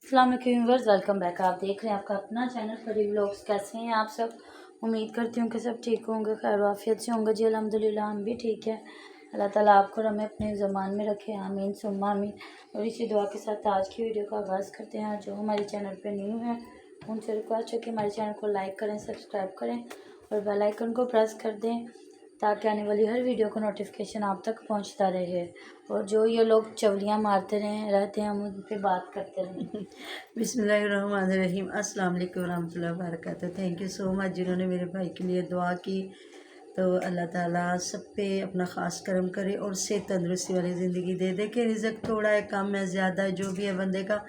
अस्सलाम वालेकुम viewers, welcome back. आप देख रहे हैं आपका अपना चैनल परी व्लॉग्स। कैसे हैं आप सब? उम्मीद करती हूँ कि सब ठीक होंगे, खैर वाफियत से होंगे। जी अल्हम्दुलिल्लाह हम भी ठीक है। अल्लाह ताला आपको और हमें अपने ज़मान में रखे, आमीन सुम्मा आमीन। और इसी दुआ के साथ आज की वीडियो का आगाज़ करते हैं। जो हमारे चैनल पर न्यू है उनसे रिक्वेस्ट है कि हमारे चैनल को लाइक करें, सब्सक्राइब करें और बेल आइकन को प्रेस कर दें ताकि आने वाली हर वीडियो का नोटिफिकेशन आप तक पहुंचता रहे। और जो ये लोग चवलियाँ मारते रहते हैं हम उन पर बात करते रहें। बिस्मिल्लाहिर्रहमानिर्रहीम। अस्सलाम वालेकुम रहमतुल्लाहि व बरकातहू। थैंक यू सो मच जिन्होंने मेरे भाई के लिए दुआ की। तो अल्लाह ताला सब पे अपना ख़ास करम करे और सेहत तंदुरुस्ती वाली ज़िंदगी दे दे। कि रिज़्क़ थोड़ा है, कम है, ज़्यादा है, जो भी है बंदे का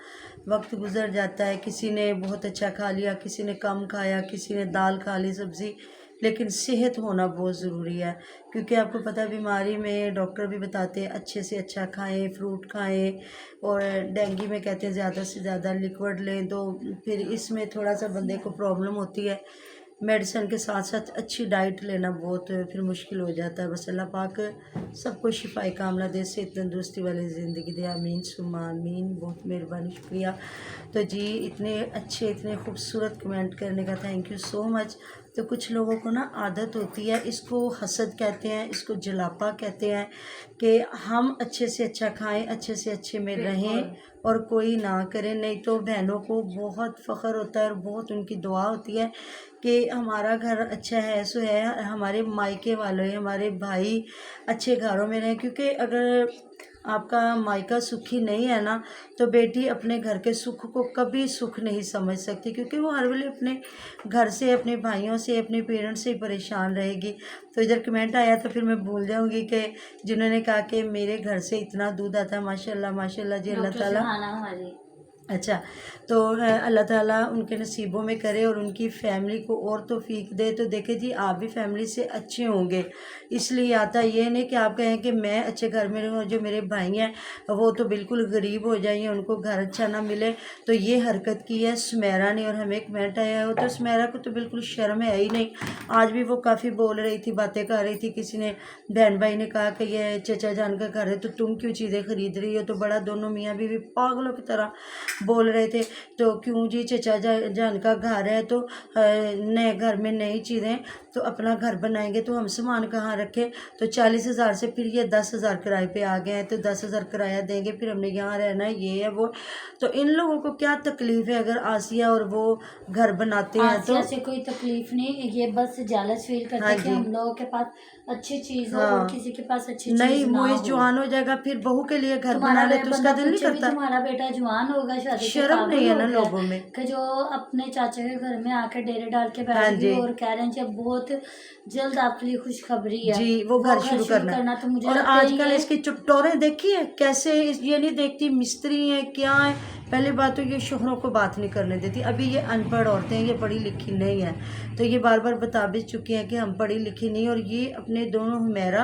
वक्त गुजर जाता है। किसी ने बहुत अच्छा खा लिया, किसी ने कम खाया, किसी ने दाल खा ली, सब्ज़ी, लेकिन सेहत होना बहुत ज़रूरी है। क्योंकि आपको पता है बीमारी में डॉक्टर भी बताते हैं अच्छे से अच्छा खाएं, फ्रूट खाएं। और डेंगू में कहते हैं ज़्यादा से ज़्यादा लिक्विड लें, तो फिर इसमें थोड़ा सा बंदे को प्रॉब्लम होती है। मेडिसिन के साथ साथ अच्छी डाइट लेना बहुत फिर मुश्किल हो जाता है। बस अल्लाह पाक सबको शिफाई कामना दे, सेहत तंदुरुस्ती वाली ज़िंदगी दे, आमीन सुम्मा आमीन। बहुत मेहरबानी, शुक्रिया। तो जी इतने अच्छे, इतने खूबसूरत कमेंट करने का थैंक यू सो मच। तो कुछ लोगों को ना आदत होती है, इसको हसद कहते हैं, इसको जलापा कहते हैं, कि हम अच्छे से अच्छा खाएं, अच्छे से अच्छे में रहें और कोई ना करे। नहीं तो बहनों को बहुत फ़ख्र होता है और बहुत उनकी दुआ होती है कि हमारा घर अच्छा है, सो है, हमारे मायके वाले, हमारे भाई अच्छे घरों में रहें। क्योंकि अगर आपका मायका सुखी नहीं है ना, तो बेटी अपने घर के सुख को कभी सुख नहीं समझ सकती। क्योंकि वो हर वेले अपने घर से, अपने भाइयों से, अपने पेरेंट्स से परेशान रहेगी। तो इधर कमेंट आया तो फिर मैं भूल जाऊंगी कि जिन्होंने कहा कि मेरे घर से इतना दूध आता है, माशाल्लाह माशाल्लाह जी, अल्लाह ताला। अच्छा, तो अल्लाह ताला उनके नसीबों में करे और उनकी फैमिली को और तौफीक दे। तो देखे जी आप भी फैमिली से अच्छे होंगे, इसलिए आता ये नहीं कि आप कहें कि मैं अच्छे घर में रहूँ, जो मेरे भाई हैं वो तो बिल्कुल गरीब हो जाएंगे, उनको घर अच्छा ना मिले। तो ये हरकत की है सुमेरा ने, और हमें कमेंट आया हो तो सुमेरा को तो बिल्कुल शर्म है ही नहीं। आज भी वो काफ़ी बोल रही थी, बातें कर रही थी। किसी ने, बहन भाई ने कहा कि ये चचा जान का घर है तो तुम क्यों चीज़ें खरीद रही हो? तो बड़ा दोनों मियाँ बीवी पागलों की तरह बोल रहे थे। तो क्यों जी, चचा जान का घर है तो नए घर में नई चीज़ें, तो अपना घर बनाएंगे तो हम सामान कहाँ रखें? तो 40,000 से फिर ये 10,000 किराए पे आ गए हैं, तो 10,000 किराया देंगे, फिर हमने यहाँ रहना है, ये है वो। तो इन लोगों को क्या तकलीफ है अगर आसिया और वो घर बनाते हैं तो? आसिया से कोई तकलीफ नहीं, ये बस जालच फील करते हैं कि हम लोगों के पास अच्छी चीज हो और किसी के पास अच्छी चीज नहीं, ना मुइज हो। जवान हो जाएगा फिर बहू के लिए घर बना तुम्हारा ले तो उसका दिल नहीं पूछे भी करता? तुम्हारा बेटा जवान होगा, शादी के शर्म नहीं काबिल है हो ना गया लोगों में। कि जो अपने चाचा के घर में आके डेरे डाल के हाँ बैठ गई जी और कह रहे हैं कि अब बहुत जल्द आपके लिए खुशखबरी है, जी, वो घर शुरू करना। तो मुझे और लगता है आजकल ये इसकी चुटोरें देखी है कैसे, ये नहीं देखती मिस्त्री है क्या है। पहली बात तो ये शोहरों को बात नहीं करने देती। अभी ये अनपढ़ औरतें हैं, ये पढ़ी लिखी नहीं है। तो ये बार बार बता भी चुकी हैं कि हम पढ़ी लिखी नहीं, और ये अपने दोनों हुमैरा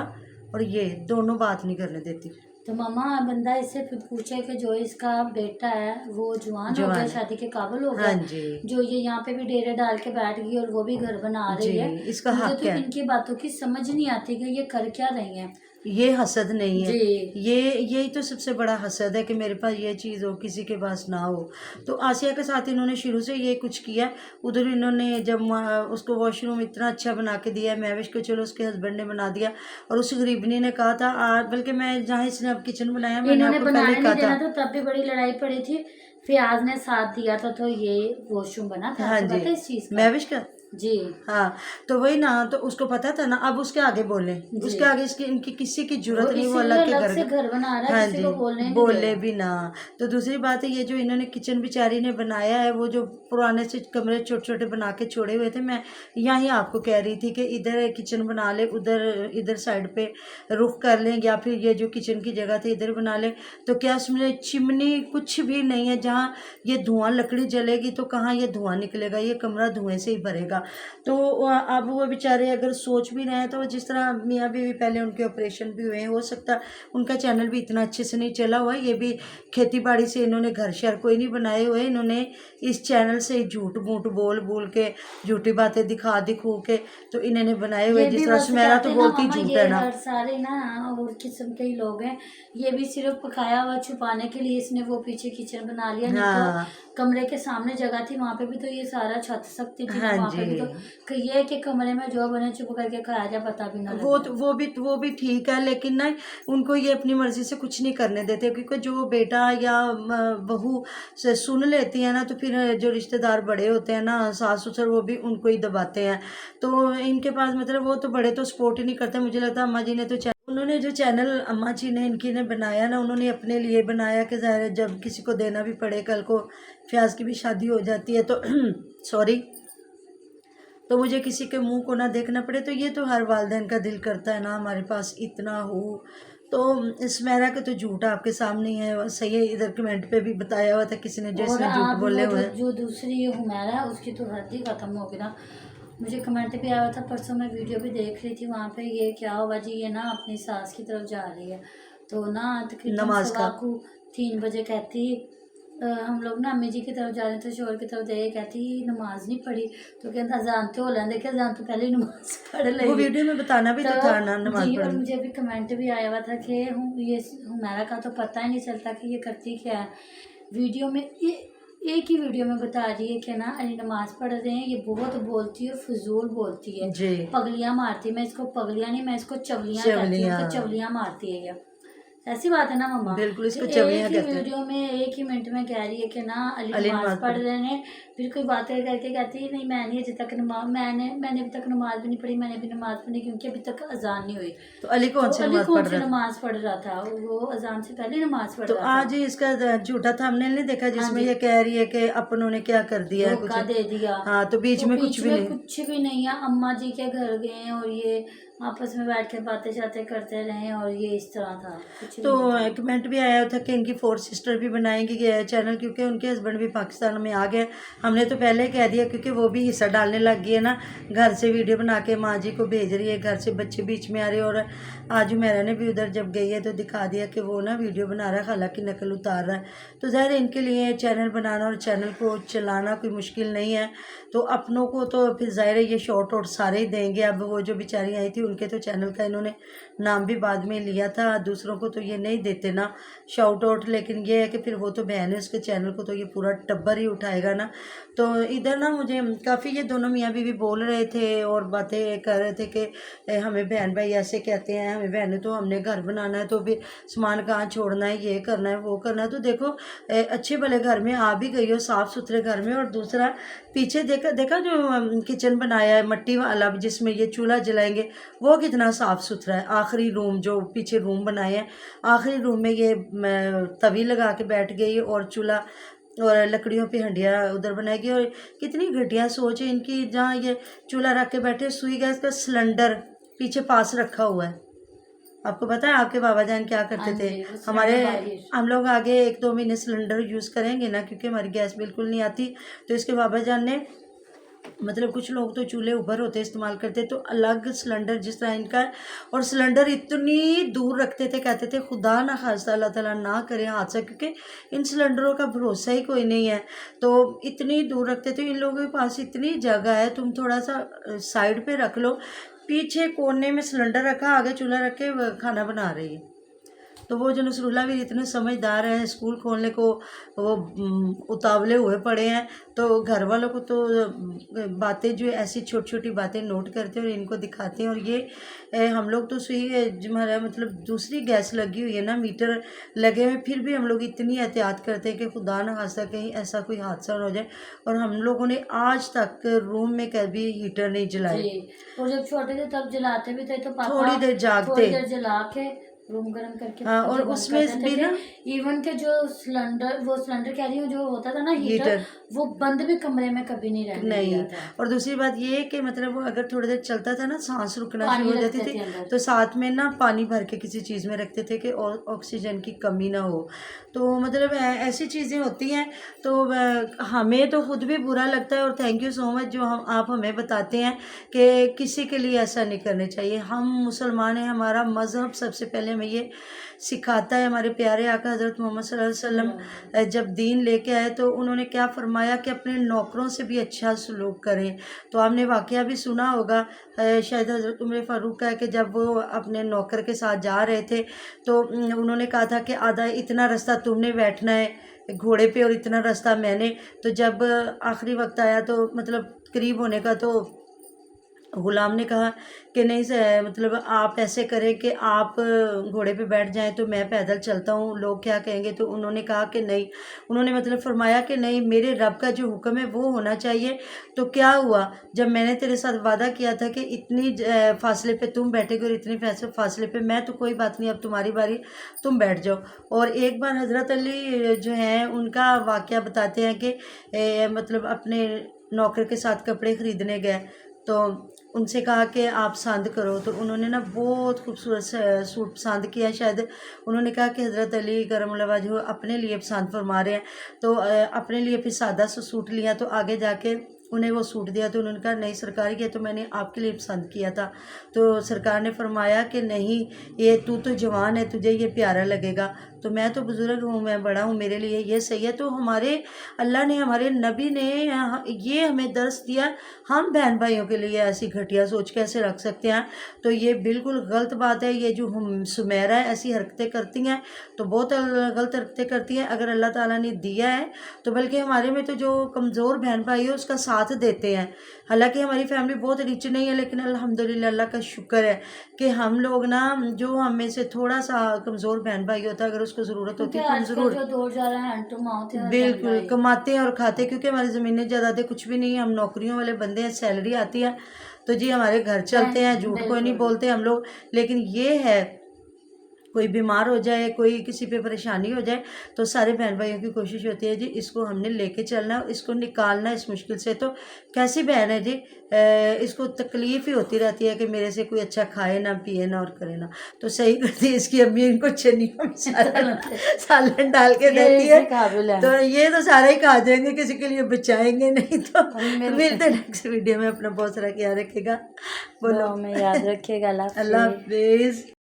और ये दोनों बात नहीं करने देती। तो मामा बंदा इससे पूछे कि जो इसका बेटा है वो जवान हो गया, शादी के काबिल हो गया, हाँ जी जो ये यहाँ पे भी डेरे डाल के बैठ गई और वो भी घर बना रही है, इसका मुझे हक तो है। इनकी बातों की समझ नहीं आती कि ये कर क्या रही हैं। ये हसद नहीं है, जी यही तो सबसे बड़ा हसद है कि मेरे पास ये चीज़ हो, किसी के पास ना हो। तो आसिया के साथ इन्होंने शुरू से ये कुछ किया। उधर इन्होंने जब उसको वॉशरूम इतना अच्छा बना के दिया, महविश को चलो उसके हस्बैंड ने बना दिया, और उस गरीबनी ने कहा था, बल्कि मैं जहाँ इसने अब किचन बनाया मैंने आपको पहले कहा था, तो तब भी बड़ी लड़ाई पड़ी थी। फियाज ने साथ दिया था तो ये वॉशरूम बना था। हाँ आपको जी, पता है इस चीज का? महविश का। जी हाँ, तो वही ना, तो उसको पता था ना। अब उसके आगे बोले, उसके आगे इसकी इनकी किसी की जरूरत नहीं, वो अलग के घर बना रहा है, हाँ किसी जी, को बोलने नहीं बोले दे रहा। भी ना। तो दूसरी बात है, ये जो इन्होंने किचन बेचारी ने बनाया है, वो जो पुराने से कमरे छोटे छोटे बना के छोड़े हुए थे, मैं यहाँ ही आपको कह रही थी कि इधर किचन बना ले, उधर इधर साइड पे रुख कर लें, या फिर ये जो किचन की जगह थी इधर बना ले। तो क्या उसमें चिमनी कुछ भी नहीं है, जहाँ ये धुआं लकड़ी जलेगी तो कहाँ ये धुआं निकलेगा? ये कमरा धुएं से ही भरेगा। था। तो अब वो बेचारे अगर सोच भी रहे हैं तो जिस तरह मियाँ बीवी पहले उनके ऑपरेशन भी हुए हैं, हो सकता है उनका चैनल भी इतना अच्छे से नहीं चला हुआ। ये भी खेती बाड़ी से इन्होंने घर शहर कोई नहीं बनाए हुए, इन्होंने इस चैनल से झूठ मूठ बोल बोल के झूठी बातें दिखा दिखू के तो इन्होंने बनाए हुए। ये जिस भी तरह बस सुमेरा कहते तो हैं ना बोलती मामा, झूठ ये है ना। हर सारे ना और किस्म के ही लोग हैं। ये भी सिर्फ पकाया हुआ छुपाने के लिए इसने वो पीछे किचन बना लिया, नहीं तो हाँ कमरे के सामने जगह थी वहां पे भी तो ये सारा छत सकती थी ना, हाँ वहां पे भी जी, तो ये है कि कमरे में जो बने चुप करके खाया जाए, पता भी ना लगे। वो भी ठीक है, लेकिन ना उनको ये अपनी मर्जी से कुछ नहीं करने देते, क्योंकि जो बेटा या बहू से सुन लेती है ना तो फिर जो रिश्तेदार बड़े होते हैं ना, सास ससुर, वो भी उनको ही दबाते हैं। तो इनके पास मतलब वो तो बड़े तो सपोर्ट ही नहीं करते। मुझे लगता है अम्मा जी ने तो उन्होंने जो चैनल अम्मा जी ने इनकी ने बनाया ना, उन्होंने अपने लिए बनाया कि ज़ाहिर है जब किसी को देना भी पड़े, कल को फ्याज की भी शादी हो जाती है तो सॉरी, तो मुझे किसी के मुंह को ना देखना पड़े। तो ये तो हर वालिदैन का दिल करता है ना हमारे पास इतना हो। तो सुमेरा के तो झूठ आपके सामने ही है, सही है। इधर कमेंट पे भी बताया हुआ था किसी ने, जो और इसने झूठ आप बोले वो हुए हैं। जो दूसरी हुमैरा है उसकी तो हद ही खत्म हो गई ना। मुझे कमेंट भी आया था परसों, मैं वीडियो भी देख रही थी, वहाँ पे ये क्या हुआ जी, ये ना अपनी सास की तरफ जा रही है तो ना तकरीबन नमाज का 3 बजे कहती हम लोग ना अम्मी जी की तरफ जा रहे थे, शोर की तरफ जाइए, कहती नमाज नहीं पढ़ी। तो कहता अजान तो हो लें, देखिए अजान तो पहले ही नमाज पढ़ वो लेगी। वीडियो में बताना भी तो था ना नमाज जी, और पढ़ने। मुझे भी कमेंट भी आया हुआ था कि ये हुमैरा का तो पता ही नहीं चलता कि ये करती क्या है। वीडियो में ये एक ही वीडियो में बता रही है कि ना अली नमाज पढ़ रहे हैं, ये बहुत बोलती है, फजूल बोलती है, जी, पगलियां मारती है। मैं इसको पगलियां नहीं, मैं इसको चवलियां कहती हूँ कि चवलियां मारती है ये। ऐसी बात है ना मम्मा, बिल्कुल कि इसको एक चवलियां ही कहते हैं। वीडियो में एक ही मिनट में कह रही है कि ना अली अली नमाज नमाज पढ़ पढ़, रहे हैं, फिर कोई बातें करके कहती है नहीं मैं नहीं अभी तक नमाज, मैंने अभी तक नमाज भी नहीं पढ़ी, मैंने भी नमाज पढ़ी क्योंकि अभी तक अजान नहीं हुई। तो अली तो कौन सी अली नमाज कौन पढ़ सी रहा था? नमाज पढ़ रहा था, वो अजान से पहले नमाज पढ़ तो रहा था। आज ही इसका झूठा थंबनेल नहीं देखा हाँ जिसमें जी, ये कह रही है कि अपनों ने क्या कर दिया है कुछ। धोखा दे दिया। हाँ, तो बीच तो में कुछ बीच भी में नहीं। कुछ भी नहीं है, अम्मा जी के घर गए हैं और ये आपस में बैठ के बातें शातें करते रहे और ये इस तरह था, कुछ भी तो नहीं था। कमेंट भी आया था कि इनकी 4 सिस्टर भी बनाएंगी ये चैनल, क्योंकि उनके हस्बैंड भी पाकिस्तान में आ गए। हमने तो पहले कह दिया, क्योंकि वो भी हिस्सा डालने लग गई है ना, घर से वीडियो बना के माँ जी को भेज रही है, घर से बच्चे बीच में आ रहे हैं। और आज मेरा ने भी उधर जब गई है तो दिखा दिया कि वो ना वीडियो बना रहा है, खाला की नकल उतार रहा है। तो ज़ाहिर इनके लिए चैनल बनाना और चैनल को चलाना कोई मुश्किल नहीं है। तो अपनों को तो फिर ज़ाहिर है ये शॉर्ट आउट सारे ही देंगे। अब वो जो बेचारी आई थी उनके तो चैनल का इन्होंने नाम भी बाद में लिया था, दूसरों को तो ये नहीं देते ना शाउट आउट। लेकिन ये है कि फिर वो तो बहन है, उसके चैनल को तो ये पूरा टब्बर ही उठाएगा ना। तो इधर ना मुझे काफ़ी ये दोनों मियाँ बीवी बोल रहे थे और बातें कर रहे थे कि हमें बहन भाई ऐसे कहते हैं, हमें बहन तो हमने घर बनाना है तो फिर सामान कहाँ छोड़ना है, ये करना है वो करना है। तो देखो अच्छे भले घर में आ भी गई हो, साफ़ सुथरे घर में। और दूसरा पीछे देखा जो किचन बनाया है मट्टी वाला जिसमें ये चूल्हा जलाएंगे, वो कितना साफ़ सुथरा है। आखिरी रूम जो पीछे रूम बनाए हैं, आखिरी रूम में ये तवी लगा के बैठ गई और चूल्हा और लकड़ियों पे हंडिया उधर बनाएगी। और कितनी घटिया सोच है इनकी, जहाँ ये चूल्हा रख के बैठे, सुई गैस का सिलेंडर पीछे पास रखा हुआ है। आपको पता है आपके बाबा जान क्या करते हाँ थे? जी, वो हमारे सिलेंडर बारिश। हम लोग आगे 1-2 महीने सिलेंडर यूज़ करेंगे ना, क्योंकि हमारी गैस बिल्कुल नहीं आती। तो इसके बाबा जान ने मतलब कुछ लोग तो चूल्हे ऊपर होते इस्तेमाल करते, तो अलग सिलेंडर जिस तरह इनका है। और सिलेंडर इतनी दूर रखते थे, कहते थे खुदा ना खास्ता अल्लाह ताला ना करे हादसा, क्योंकि इन सिलेंडरों का भरोसा ही कोई नहीं है। तो इतनी दूर रखते थे। इन लोगों के पास इतनी जगह है, तुम थोड़ा सा साइड पे रख लो। पीछे कोने में सिलेंडर रखा, आगे चूल्हा रख के खाना बना रही है। तो वो जो नसरुल्ला भी इतने समझदार हैं, स्कूल खोलने को वो उतावले हुए पड़े हैं। तो घर वालों को तो बातें जो ऐसी छोटी छोटी बातें नोट करते हैं और इनको दिखाते हैं। और ये हम लोग तो सुई हमारा मतलब दूसरी गैस लगी हुई है ना, मीटर लगे हुए, फिर भी हम लोग इतनी एहतियात करते हैं कि खुदा ना खास्ता कहीं ऐसा कोई हादसा ना हो जाए। और हम लोगों ने आज तक रूम में कभी हीटर नहीं जलाए। जी, और जब छोटे थे तब जलाते भी थे, तो पापा थोड़ी देर थोड़ी जागते। देर जला के रूम गर्म करके हाँ, और फिर बंद उसमें कर भी देते ना थे। इवन के जो सिलेंडर कह रही हूँ, जो होता था ना हीटर, हीटर वो बंद भी कमरे में कभी नहीं रहने नहीं। दिया था। और दूसरी बात ये है कि मतलब वो अगर थोड़ी देर चलता था ना, सांस रुकना शुरू पानी हो जाती रखते थी, थे अंदर। तो साथ में ना पानी भर के किसी चीज़ में रखते थे कि और ऑक्सीजन की कमी ना हो। तो मतलब ऐसी चीज़ें होती हैं। तो हमें तो खुद भी बुरा लगता है, और थैंक यू सो मच जो आप हमें बताते हैं कि किसी के लिए ऐसा नहीं करना चाहिए। हम मुसलमान हैं, हमारा मज़हब सबसे पहले हमें ये सिखाता है। हमारे प्यारे आका हज़रत मोहम्मद सल्लल्लाहु अलैहि वसल्लम जब दीन लेके आए तो उन्होंने क्या फरमाया कि अपने नौकरों से भी अच्छा सलूक करें। तो आपने वाक़या भी सुना होगा, शायद हज़रत उमर फ़ारूक का है, कि जब वो अपने नौकर के साथ जा रहे थे तो उन्होंने कहा था कि आधा इतना रास्ता तुमने बैठना है घोड़े पे और इतना रास्ता मैंने। तो जब आखिरी वक्त आया तो मतलब करीब होने का, तो गुलाम ने कहा कि नहीं मतलब आप ऐसे करें कि आप घोड़े पे बैठ जाएं तो मैं पैदल चलता हूँ, लोग क्या कहेंगे। तो उन्होंने कहा कि नहीं, उन्होंने मतलब फरमाया कि नहीं, मेरे रब का जो हुक्म है वो होना चाहिए। तो क्या हुआ, जब मैंने तेरे साथ वादा किया था कि इतनी फासले पे तुम बैठेगे और इतनी फासले पे मैं, तो कोई बात नहीं, अब तुम्हारी बारी, तुम बैठ जाओ। और एक बार हज़रत अली जो हैं उनका वाक़या बताते हैं कि मतलब अपने नौकर के साथ कपड़े ख़रीदने गए तो उनसे कहा कि आप पसंद करो। तो उन्होंने ना बहुत खूबसूरत सूट पसंद किया। शायद उन्होंने कहा कि हज़रत अली करमुल्लाह वजहू अपने लिए पसंद फरमा रहे हैं। तो अपने लिए फिर सादा सा सूट लिया, तो आगे जाके उन्हें वो सूट दिया। तो उन्होंने कहा नहीं सरकार, ये तो मैंने आपके लिए पसंद किया था। तो सरकार ने फरमाया कि नहीं, ये तू तो जवान है, तुझे ये प्यारा लगेगा, तो मैं तो बुज़ुर्ग हूँ, मैं बड़ा हूँ, मेरे लिए ये सही है। तो हमारे अल्लाह ने, हमारे नबी ने ये हमें दर्स दिया। हम बहन भाइयों के लिए ऐसी घटिया सोच कैसे रख सकते हैं? तो ये बिल्कुल गलत बात है। ये जो हम सुमेरा है ऐसी हरकतें करती हैं तो बहुत गलत हरकतें करती हैं। अगर अल्लाह ताला ने दिया है तो बल्कि हमारे में तो जो कमज़ोर बहन भाई है उसका साथ देते हैं। हालांकि हमारी फैमिली बहुत रिच नहीं है, लेकिन अल्हम्दुलिल्लाह अल्लाह का शुक्र है कि हम लोग ना, जो हम में से थोड़ा सा कमज़ोर बहन भाई होता है, अगर उसको ज़रूरत होती क्योंकि है तो हम आजकल ज़रूर जो दौर जा रहा है हैंड टू माउथ है, हर बहन बिल्कुल भाई। कमाते हैं और खाते हैं। क्योंकि हमारी ज़मीनें जायदादें कुछ भी नहीं है, हम नौकरियों वाले बंदे हैं, सैलरी आती है तो जी हमारे घर चलते हैं, झूठ कोई नहीं बिल्कुल। बोलते हम लोग। लेकिन ये है, कोई बीमार हो जाए, कोई किसी पे परेशानी हो जाए, तो सारे बहन भाइयों की कोशिश होती है जी इसको हमने लेके चलना है, इसको निकालना है इस मुश्किल से। तो कैसी बहन है जी, इसको तकलीफ़ ही होती रहती है कि मेरे से कोई अच्छा खाए ना, पिए ना और करे ना। तो सही करती है इसकी अम्मी, इनको चनियों में सालन डाल के देती है। काबिल है। तो ये तो सारा ही खा जाएंगे, किसी के लिए बचाएंगे नहीं। तो मिलते मिलते नेक्स्ट वीडियो में। अपना बहुत सारा ख्याल रखेगा। बोलो दुआ में याद रखिएगा। अल्लाह अल्लाह हाफिज़। हाफिज़।